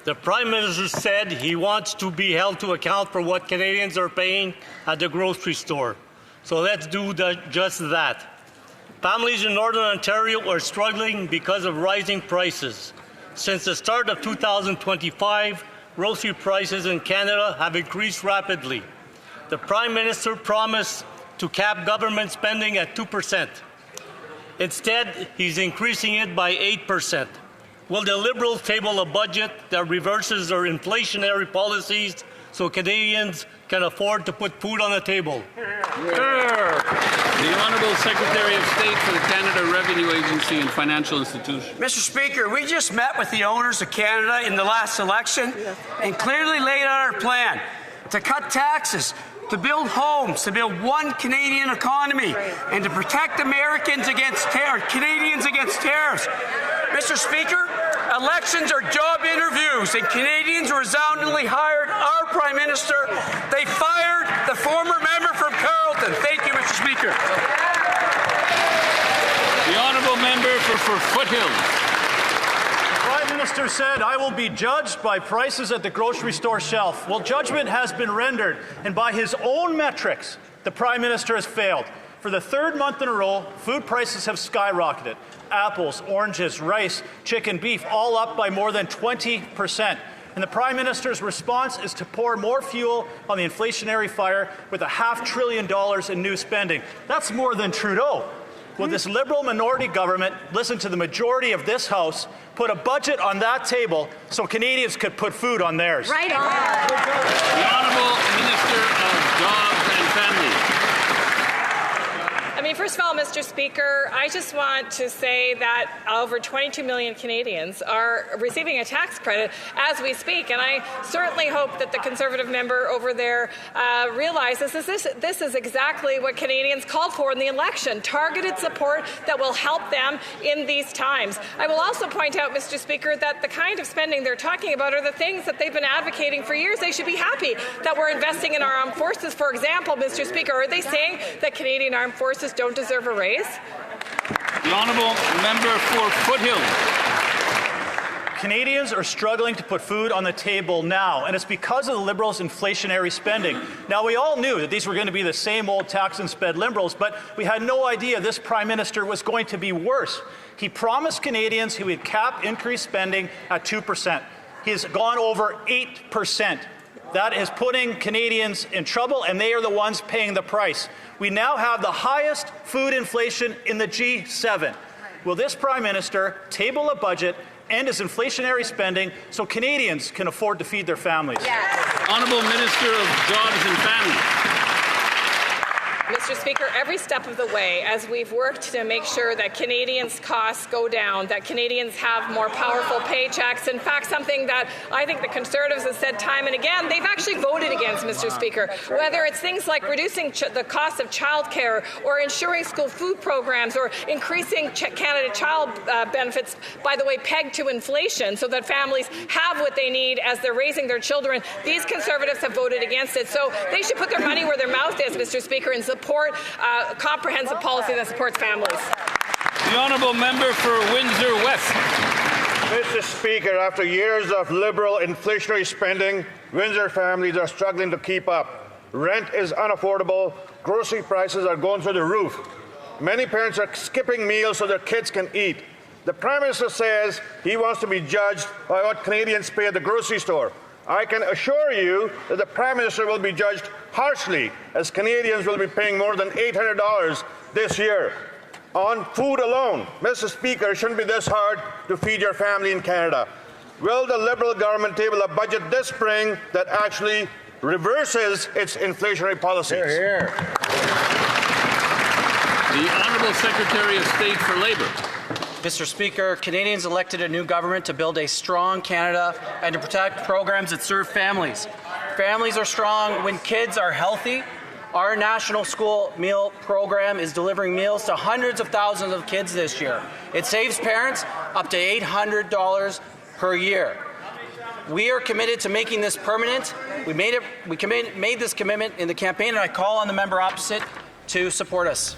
The Prime Minister said he wants to be held to account for what Canadians are paying at the grocery store. So let's do just that. Families in Northern Ontario are struggling because of rising prices. Since the start of 2025, grocery prices in Canada have increased rapidly. The Prime Minister promised to cap government spending at 2%. Instead, he's increasing it by 8%. Will the Liberals table a budget that reverses their inflationary policies so Canadians can afford to put food on the table? The Honourable Secretary of State for the Canada Revenue Agency and Financial Institutions. Mr. Speaker, we just met with the owners of Canada in the last election and clearly laid out our plan to cut taxes, to build homes, to build one Canadian economy, and to protect Americans against terror, Canadians against tariffs. Mr. Speaker, elections are job interviews, and Canadians resoundingly hired our Prime Minister. They fired the former member from Carleton. Thank you, Mr. Speaker. The Honourable Member for Foothills. The Prime Minister said, "I will be judged by prices at the grocery store shelf." Well, judgment has been rendered, and by his own metrics, the Prime Minister has failed. For the third month in a row, food prices have skyrocketed. Apples, oranges, rice, chicken, beef, all up by more than 20%. And the Prime Minister's response is to pour more fuel on the inflationary fire with $500 billion in new spending. That's more than Trudeau. Will this Liberal minority government listen to the majority of this House, put a budget on that table so Canadians could put food on theirs? Right on. The Honourable Minister of Jobs and Family. First of all, Mr. Speaker, I just want to say that over 22 million Canadians are receiving a tax credit as we speak, and I certainly hope that the Conservative member over there realizes this is exactly what Canadians called for in the election, targeted support that will help them in these times. I will also point out, Mr. Speaker, that the kind of spending they're talking about are the things that they've been advocating for years. They should be happy that we're investing in our armed forces. For example, Mr. Speaker, are they saying that Canadian armed forces don't deserve a raise? The Honourable Member for Foothills. Canadians are struggling to put food on the table now, and it's because of the Liberals' inflationary spending. Now, we all knew that these were going to be the same old tax and spend Liberals, but we had no idea this Prime Minister was going to be worse. He promised Canadians he would cap increased spending at 2%. He has gone over 8%. That is putting Canadians in trouble, and they are the ones paying the price. We now have the highest food inflation in the G7. Will this Prime Minister table a budget, end his inflationary spending, so Canadians can afford to feed their families? Yes. Honourable Minister of Jobs and Family. Mr. Speaker, every step of the way, as we've worked to make sure that Canadians' costs go down, that Canadians have more powerful paychecks, in fact, something that I think the Conservatives have said time and again, they've actually voted against, Mr. Speaker, whether it's things like reducing the cost of childcare or ensuring school food programs or increasing Canada Child benefits, by the way, pegged to inflation so that families have what they need as they're raising their children. These Conservatives have voted against it. So they should put their money where their mouth is, Mr. Speaker, and support comprehensive policy that supports families. The Honourable Member for Windsor West. Mr. Speaker, after years of Liberal inflationary spending, Windsor families are struggling to keep up. Rent is unaffordable. Grocery prices are going through the roof. Many parents are skipping meals so their kids can eat. The Prime Minister says he wants to be judged by what Canadians pay at the grocery store. I can assure you that the Prime Minister will be judged harshly, as Canadians will be paying more than $800 this year on food alone. Mr. Speaker, it shouldn't be this hard to feed your family in Canada. Will the Liberal government table a budget this spring that actually reverses its inflationary policies? Hear, hear. The Honourable Secretary of State for Labour. Mr. Speaker, Canadians elected a new government to build a strong Canada and to protect programs that serve families. Families are strong when kids are healthy. Our National School Meal Program is delivering meals to hundreds of thousands of kids this year. It saves parents up to $800 per year. We are committed to making this permanent. We made this commitment in the campaign, and I call on the member opposite to support us.